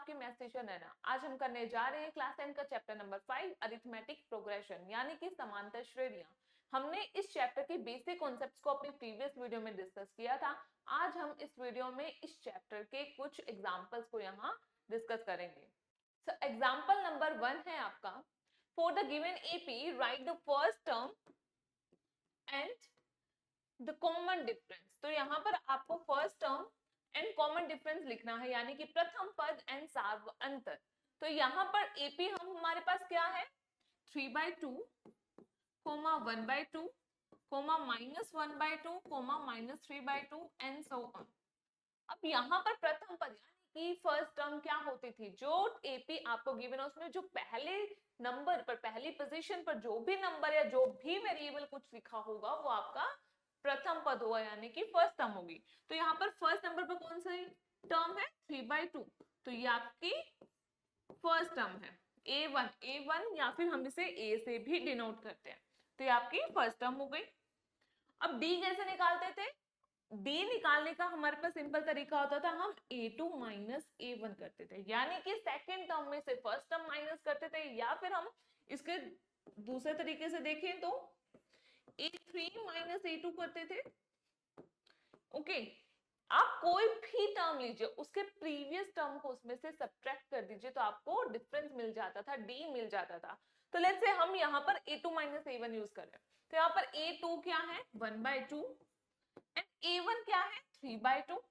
आपकी मैसेज नैना। आज हम करने जा रहे हैं क्लास 10 का चैप्टर नंबर 5 अरिथमेटिक प्रोग्रेशन यानी कि समांतर श्रेणियां। हमने इस चैप्टर के बेसिक कॉन्सेप्ट्स को अपनी प्रीवियस वीडियो में डिस्कस किया था। आज हम इस वीडियो में इस चैप्टर के कुछ एग्जांपल्स को यहाँ डिस्कस करेंगे। सो एग्जांपल नंबर 1 है आपका, for the given AP right the first term and the common difference. तो यहाँ पर आपको first term and common difference लिखना है, यानी कि प्रथम पद एंड सार्व अंतर। तो यहाँ पर एपी हमारे पास क्या है, 3/2, (1/2), (-1/2), (-3/2) एंड सो ऑन। अब यहाँ पर प्रथम पद यानी कि फर्स्ट टर्म क्या होती थी, जो एपी आपको गिवन है उसमें जो पहले नंबर पर, पहली पोजीशन पर जो भी नंबर या जो भी वेरिएबल कुछ लिखा होगा वो आपका प्रथम पद होगा, यानी कि फर्स्ट टर्म होगी। तो यहाँ पर फर्स्ट नंबर पर कौन सा टर्म है, 3/2, तो ये आपकी फर्स्ट टर्म है, A1 या फिर हम इसे A से भी डिनोट करते हैं। तो ये आपकी फर्स्ट टर्म हो गई। अब D कैसे निकालते थे, D निकालने का हमारे पास सिंपल तरीका होता था, हम A2 माइनस A1 करते थे, यानी कि सेकेंड टर्म में से फर्स्ट टर्म माइनस करते थे, या फिर हम इसके दूसरे तरीके से देखें तो A3 माइनस A2 करते थे। ओके, आप कोई भी टर्म लीजिए, उसके प्रीवियस टर्म को उसमें से सब्ट्रैक्ट कर दीजिए तो आपको डिफरेंस मिल जाता था, D मिल जाता था। तो लेट्स से हम यहाँ पर A2 माइनस A1 यूज कर रहे हैं, तो यहाँ पर A2 क्या है, 1/2 एंड A1 क्या है, 3/2।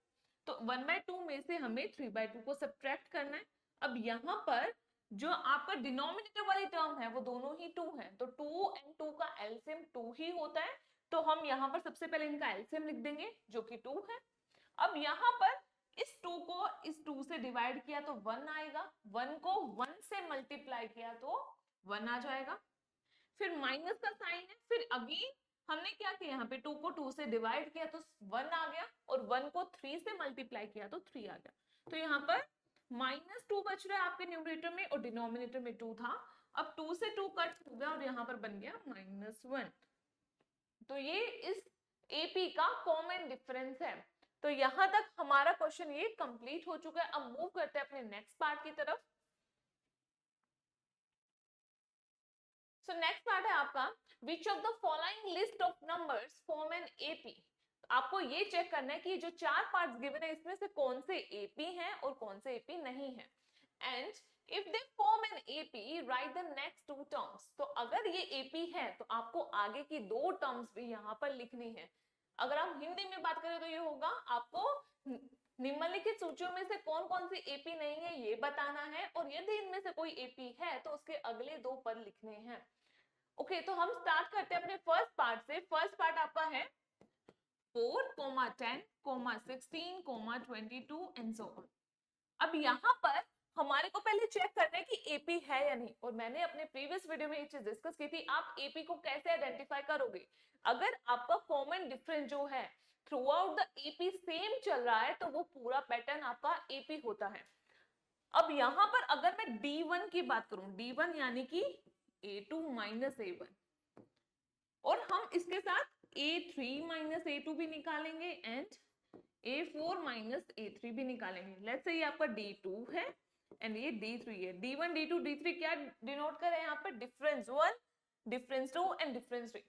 तो 1/2 में से हमें 3/2 को सब्ट्रैक्ट करना है। अब यहाँ पर जो आपका डिनोमिनेटर वाली टर्म है वो दोनों ही 2 है, तो 2 एंड 2 का एलसीएम 2 ही होता है, तो हम यहाँ पर सबसे पहले इनका एलसीएम लिख देंगे जो कि 2 है। अब यहाँ पर इस 2 को इस 2 से डिवाइड किया तो 1 आएगा, 1 को 1 से मल्टीप्लाई किया तो 1 आ जाएगा, फिर माइनस का साइन है, फिर अगेन हमने क्या किया, यहाँ पे 2 को 2 से डिवाइड किया तो 1 आ गया, और 1 को 3 से मल्टीप्लाई किया तो 3 आ गया। तो यहाँ पर -2 बच रहा है आपके न्यूमरेटर में और डिनोमिनेटर में 2 था। अब 2 से 2 कट हो गया और यहाँ पर बन गया -1। तो ये इस एपी का कॉमन डिफरेंस है। तो यहां तक हमारा क्वेश्चन ये कंप्लीट हो चुका है। अब मूव करते हैं अपने नेक्स्ट पार्ट की तरफ। सो नेक्स्ट पार्ट है आपका, which of the following list of numbers form an AP. आपको ये चेक करना है कि जो 4 पार्ट्स गिवन है इसमें से कौन से एपी हैं और कौन से एपी नहीं है। And if they form an AP right the next 2 terms. तो अगर ये एपी है तो आपको आगे की 2 टर्म्स भी यहाँ पर लिखनी है। अगर हम हिंदी में बात करें तो ये होगा, आपको निम्नलिखित सूचियों में से कौन कौन सी एपी नहीं है ये बताना है, और यदि इनमें से कोई एपी है तो उसके अगले 2 पद लिखने हैं। ओके, तो हम स्टार्ट करते हैं अपने फर्स्ट पार्ट से। फर्स्ट पार्ट आपका है 4, 10, 16, 22 एंड सो ऑन। अब यहाँ पर हमारे को पहले चेक करना है कि एपी है या नहीं, और मैंने अपने प्रीवियस वीडियो में ये चीज डिस्कस की थी। आप एपी को कैसे आइडेंटिफाई करोगे, अगर आपका कॉमन डिफरेंस जो है through out the AP same चल रहा है तो वो पूरा पैटर्न आपका एपी होता है। अब यहाँ पर अगर मैं D1 की बात करूं, D1 यानी कि A2 माइनस A1, और हम इसके साथ A3 माइनस A2 भी निकालेंगे एंड A4 माइनस A3 भी निकालेंगे। लेट्स से ये आपका D2 है एंड ये D3 है। D1, D2, D3 क्या डिनोट कर रहे हैं यहाँ पर, डिफरेंस 1, डिफरेंस 2 एंड डिफरेंस 3।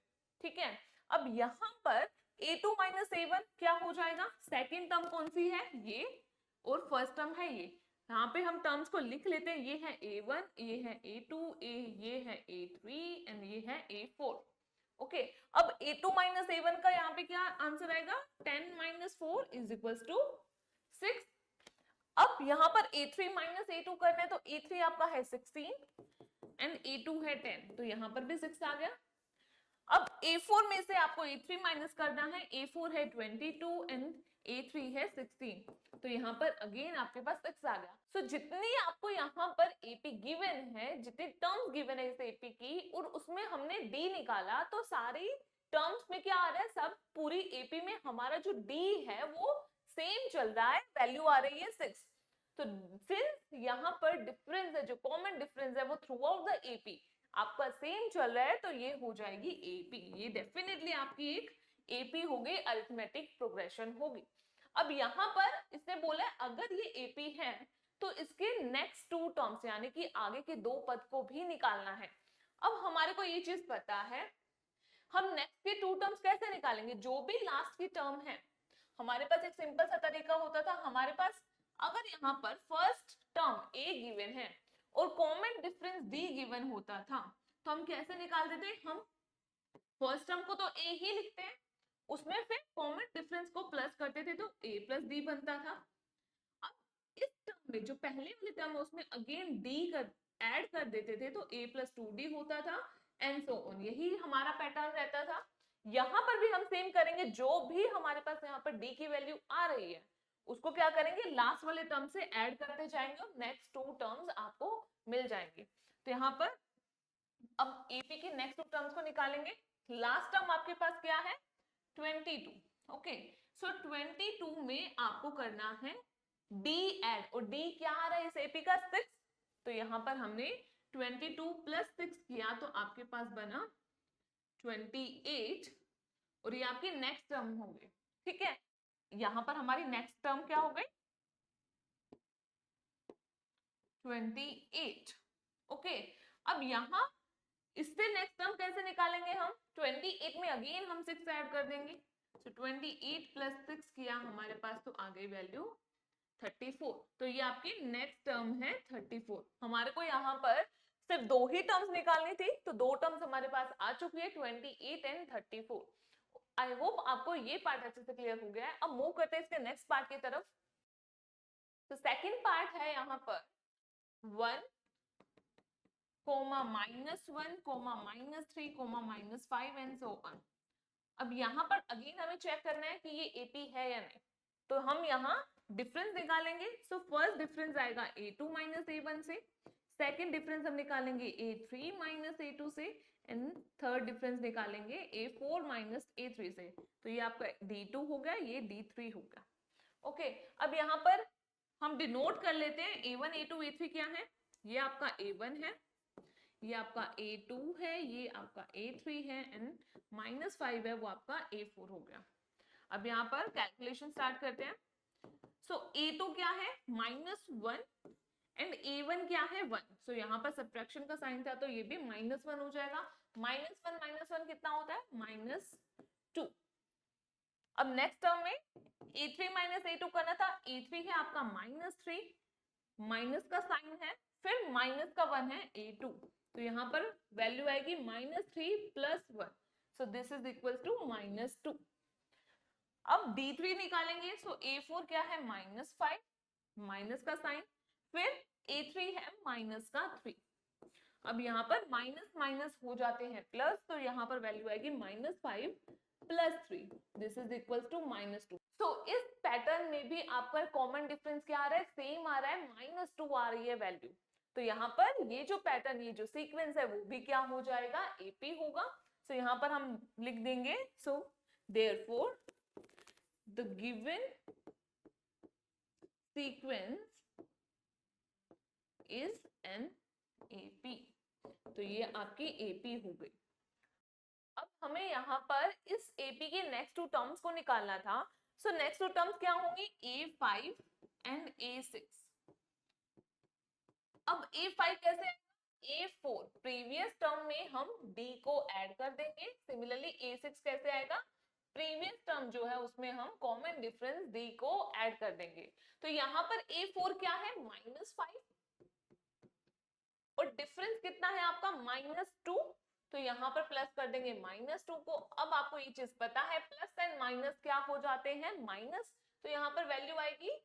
ठीक है, अब यहाँ पर A2 माइनस A1 क्या हो जाएगा, सेकेंड टर्म कौन सी है, ये, और फर्स्ट टर्म है ये। यहाँ पे हम टर्म्स को लिख लेते हैं, ये है A1, ये है A2, ये है A3 एंड ये है A4। ओके, अब A2 माइनस A1 का यहाँ पे क्या आंसर आएगा, 10 माइनस 4 इज इक्वल टू 6। अब यहाँ पर A3 माइनस A2 करना है तो A3 आपका है 16 एंड A2 है 10, तो यहाँ पर भी 6 आ गया। अब A4 में से आपको A3 माइनस करना है, A4 है 22 एंड A3 है 16, तो यहाँ पर अगेन आपके पास 6 आ गया। सो जितनी आपको यहाँ पर एपी गिवन है, जितनी टर्म्स गिवन है इस एपी की, और उसमें हमने डी निकाला तो सारी टर्म्स में क्या आ रहा है, सब पूरी एपी में हमारा जो डी है वो सेम चल रहा है, वैल्यू आ रही है 6। तो सिंस यहाँ पर डिफरेंस है, जो कॉमन डिफरेंस है वो थ्रू आउट द एपी आपका सेम चल रहा है, तो ये हो जाएगी एपी। ये डेफिनेटली आपकी एक एपी हो गई, अरिथमेटिक प्रोग्रेशन होगी। अब यहाँ पर इसने बोला अगर ये एपी है तो इसके नेक्स्ट टू टर्म्स यानी कि आगे के दो पद को भी निकालना है। अब हमारे को ये चीज पता है, हम नेक्स्ट के टू टर्म्स कैसे निकालेंगे, जो भी लास्ट की टर्म है, हमारे पास एक सिंपल सा तरीका होता था, हमारे पास अगर यहाँ पर फर्स्ट टर्म a गिवन है और कॉमन डिफरेंस d गिवन होता था, तो हम कैसे निकाल देते, हम फर्स्ट टर्म को तो a ही लिखते हैं, उसमें फिर कॉमन डिफरेंस को प्लस करते थे तो a प्लस डी बनता था। अब इस टर्म में जो पहले वाली टर्म है उसमें अगेन d कर ऐड कर देते थे तो a प्लस 2d होता था एंड सो ऑन। यही हमारा पैटर्न रहता था। यहाँ पर भी हम सेम करेंगे, जो भी हमारे पास यहाँ पर d की वैल्यू आ रही है उसको क्या करेंगे, लास्ट वाले टर्म से ऐड करते जाएंगे और नेक्स्ट टू टर्म्स आपको मिल जाएंगे। तो यहाँ पर अब एपी की नेक्स्ट टू टर्म्स को निकालेंगे। लास्ट टर्म आपके पास क्या है, 22। ओके, सो 22 में आपको करना है d ऐड, और d क्या आ रहा है इस एपी का, 6। तो यहाँ पर हमने 22 प्लस 6 किया तो आपके पास बना 28 और ये आपकी नेक्स्ट टर्म हो गई। ठीक है, यहां पर हमारी नेक्स्ट टर्म क्या हो गई, 28। ओके, अब यहां इससे नेक्स्ट टर्म कैसे निकालेंगे हम, 28 में अगेन हम 6 ऐड कर देंगे। तो 28 प्लस 6 किया हमारे पास तो आ गई वैल्यू 34। तो ये आपकी नेक्स्ट टर्म है 34। हमारे को यहाँ पर सिर्फ दो ही टर्म्स निकालनी थी, तो दो टर्म्स हमारे पास आ चुकी है, 28 एंड 34। आई होप आपको ये पार्ट अच्छे से क्लियर हो गया है। अब मूव करते हैं इसके नेक्स्ट पार्ट की तरफ। तो सेकंड पार्ट है यहाँ पर 1 comma -1 comma -3 comma -5 and so on. अब यहाँ पर अगेन हमें चेक करना है कि ये एपी है या नहीं, तो हम यहाँ डिफरेंस निकालेंगे। सो फर्स्ट डिफरेंस आएगा a2 माइनस a1 से, सेकेंड डिफरेंस हम निकालेंगे a3 माइनस a2 से, एंड थर्ड डिफरेंस निकालेंगे a4 माइनस a3 से। तो ये आपका d2 हो गया, ये d3 हो गया। ओके, अब यहाँ पर हम डिनोट कर लेते हैं a1 a2 a3 क्या है, ये आपका a1 है, ये आपका a2 है, ये आपका a3 है एंड -5 है वो आपका a4 हो गया। अब यहाँ पर कैलकुलेशन स्टार्ट करते हैं। सो a2 क्या है -1 एंड a1 क्या है 1। सो यहाँ पर सब्ट्रैक्शन का साइन था तो ये भी -1 हो जाएगा। -1 कितना होता है, -2। अब नेक्स्ट टर्म में a3 माइनस a2 करना था, a3 है आपका -3, माइनस का साइन है, फिर माइनस का 1 है a2, तो यहाँ पर वैल्यू आएगी -3 plus 1। So this is equal to -2। अब d3 निकालेंगे। सो a4 क्या है -5, माइनस का साइन, फिर a3 है माइनस का 3। अब यहाँ पर माइनस माइनस हो जाते हैं प्लस, तो यहाँ पर वैल्यू आएगी -5 plus 3, this is equal to -2। तो इस पैटर्न में भी आपका कॉमन डिफरेंस क्या आ रहा है, सेम आ रहा है, -2 आ रही है वैल्यू। तो यहाँ पर ये जो पैटर्न, ये जो सीक्वेंस है वो भी क्या हो जाएगा, एपी होगा। सो यहाँ पर हम लिख देंगे, so therefore the given sequence is an AP. तो ये आपकी एपी हो गई। अब हमें यहाँ पर इस एपी के नेक्स्ट टू टर्म्स को निकालना था। सो नेक्स्ट टू टर्म्स क्या होंगी, a5 एंड a6। अब a5 कैसे, a4 प्रीवियस टर्म में हम d को ऐड कर देंगे। सिमिलरली a6 कैसे आएगा, प्रीवियस टर्म जो है उसमें हम कॉमन डिफरेंस d को ऐड कर देंगे। तो यहाँ पर a4 क्या है, -5 और डिफरेंस कितना है आपका -2, तो यहाँ पर प्लस कर देंगे -2 को। अब आपको ये चीज पता है प्लस एंड माइनस क्या हो जाते हैं, माइनस, तो यहाँ पर वैल्यू आएगी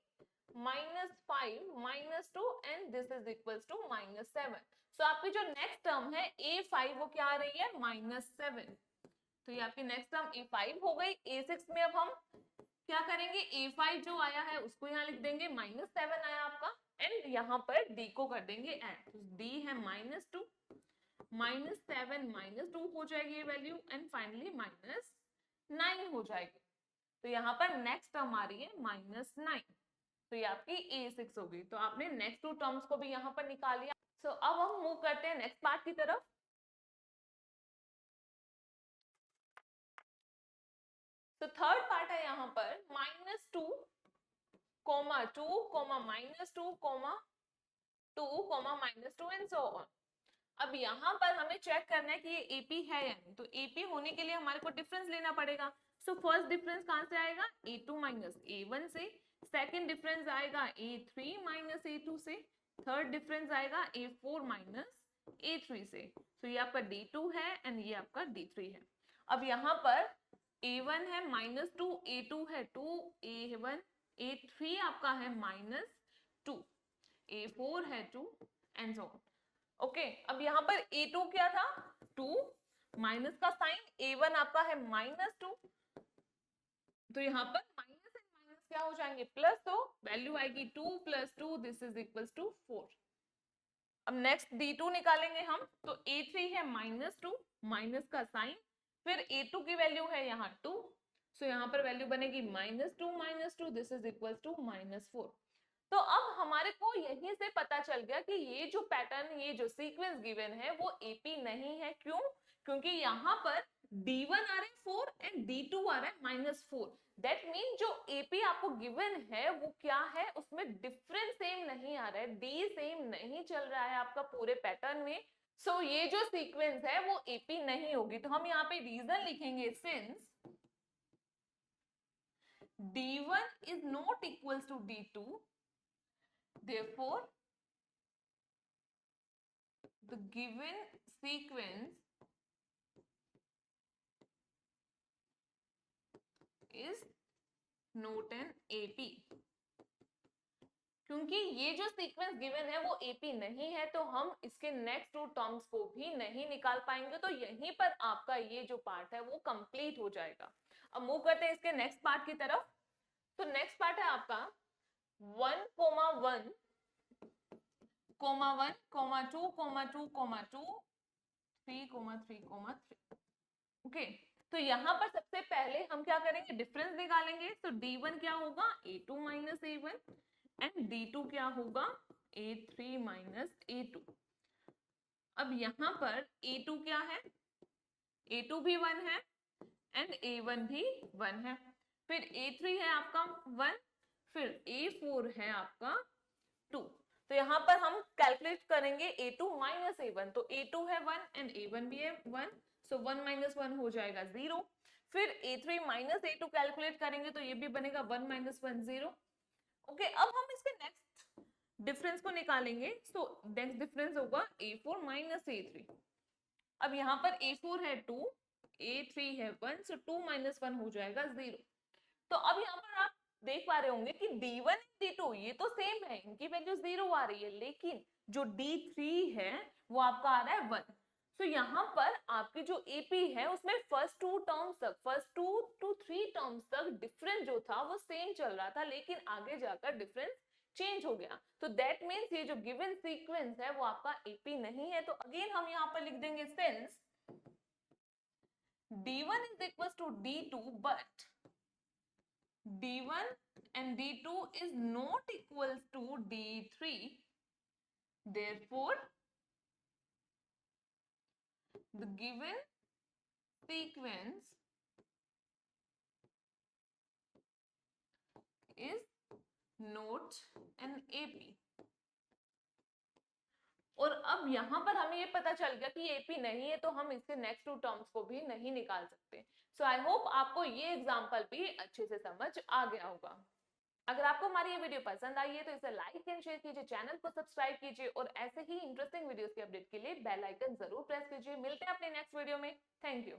-5 -2 and this is equals to -7। So आपकी जो नेक्स्ट टर्म है a5 वो क्या आ रही है, -7। तो ये आपकी नेक्स्ट टर्म a5 हो गई। a6 में अब हम क्या करेंगे, a5 जो आया है उसको यहाँ लिख देंगे, -7 आया आपका, एंड यहाँ पर d को कर देंगे ऐड। तो d है -2, -7 -2 हो जाएगी ये वैल्यू, एंड फाइनली -9 हो जाएगी। तो यहाँ पर नेक्स्ट टर्म आ रही है -9। तो ये आपकी a6 होगी। तो आपने नेक्स्ट टू टर्म्स को भी यहाँ पर निकाल लिया। सो अब हम मूव करते हैं नेक्स्ट पार्ट की तरफ। तो थर्ड पार्ट है यहाँ पर -2 comma 2, comma -2, comma 2, comma -2 and so on. अब यहाँ पर हमें चेक करना है कि ये एपी है या नहीं, तो एपी होने के लिए हमारे को डिफरेंस लेना पड़ेगा। सो फर्स्ट डिफरेंस कहाँ से आएगा, a2 माइनस a1 से। सेकंड डिफरेंस आएगा a3 माइनस a2 से। थर्ड डिफरेंस आएगा a4 माइनस a3 से। तो ये आपका d2 है एंड ये आपका d3 है। अब यहाँ पर a1 है -2, a2 है 2, a1 a3 आपका है -2, a4 है 2 एंड सो ऑन। ओके अब यहाँ पर a2 क्या था 2, माइनस का साइन, a1 आपका है -2, तो यहाँ पर माइनस एंड माइनस क्या हो जाएंगे प्लस, तो वैल्यू आएगी 2 + 2 दिस इज इक्वल्स टू 4। अब नेक्स्ट d2 निकालेंगे हम, तो a3 है -2, माइनस का साइन, फिर a2 की वैल्यू है यहाँ 2, सो यहाँ पर वैल्यू बनेगी -2 दिस इज इक्वल्स टू -4। तो अब हमारे को यहीं से पता चल गया कि ये जो पैटर्न, ये जो सीक्वेंस गिवन है वो एपी नहीं है। क्यों? क्योंकि यहाँ पर D1 आ रहा है 4 एंड D2 आ रहा है -4। दैट मीन जो एपी आपको गिवन है वो क्या है, उसमें डिफरेंस सेम नहीं आ रहा है, डी सेम नहीं चल रहा है आपका पूरे पैटर्न में। सो ये जो सीक्वेंस है वो एपी नहीं होगी। तो हम यहाँ पे रीजन लिखेंगे, since D1 is not equals to D2, therefore the given sequence is not an AP। क्योंकि ये जो सीक्वेंस गिवन है वो एपी नहीं है, तो हम इसके नेक्स्ट 2 टर्म्स को भी नहीं निकाल पाएंगे। तो यहीं पर आपका ये जो पार्ट है वो कंप्लीट हो जाएगा। अब मूव करते हैं इसके नेक्स्ट पार्ट की तरफ। तो नेक्स्ट पार्ट है आपका 1, 1, 1, 2, 2, 3, 3, 3। ओके तो यहाँ पर सबसे पहले हम क्या करेंगे, डिफरेंस निकालेंगे। तो D1 क्या होगा a2 minus a1 and D2 क्या होगा a3 माइनस a2। अब यहाँ पर a2 क्या है, a2 भी 1 है एंड a1 भी 1 है, फिर a3 है आपका 1, फिर a4 है आपका 2। तो यहाँ पर हम कैलकुलेट करेंगे a2 माइनस a1, तो a2 है 1 एंड a1 भी है 1, सो 1 माइनस 1 हो जाएगा 0। फिर a3 माइनस a2 कैलकुलेट करेंगे तो ये भी बनेगा 1 माइनस 1 0। ओके अब हम इसके नेक्स्ट डिफरेंस को निकालेंगे। सो नेक्स्ट डिफरेंस होगा a4 माइनस a3। अब यहाँ पर a4 है 2, a3 है 1, सो 2 माइनस 1 हो जाएगा 0। तो अब यहाँ पर आप देख पा रहे होंगे कि D1 D2 ये तो सेम है, इनकी वैल्यू 0 आ रही है, लेकिन जो D3 है वो आपका आ रहा है 1। तो यहाँ पर आपकी जो AP है उसमें फर्स्ट 2 टर्म्स तक, फर्स्ट 2 to 3 टर्म्स तक डिफरेंस जो था वो सेम चल रहा था, लेकिन आगे जाकर डिफरेंस चेंज हो गया। तो दैट मीन्स ये जो गिवन सीक्वेंस है वो आपका AP नहीं है। तो अगेन हम यहाँ पर लिख देंगे since D1 is equals to D2 but D1 and D2 is not equals to D3, therefore the given sequence is not an AP। और अब यहाँ पर हमें ये पता चल गया कि AP नहीं है, तो हम इसके नेक्स्ट 2 टर्म्स को भी नहीं निकाल सकते। सो आई होप आपको ये एग्जांपल भी अच्छे से समझ आ गया होगा। अगर आपको हमारी ये वीडियो पसंद आई है तो इसे लाइक एंड शेयर कीजिए, चैनल को सब्सक्राइब कीजिए और ऐसे ही इंटरेस्टिंग वीडियोस के अपडेट के लिए बेल आइकन जरूर प्रेस कीजिए। मिलते हैं अपने नेक्स्ट वीडियो में। Thank you.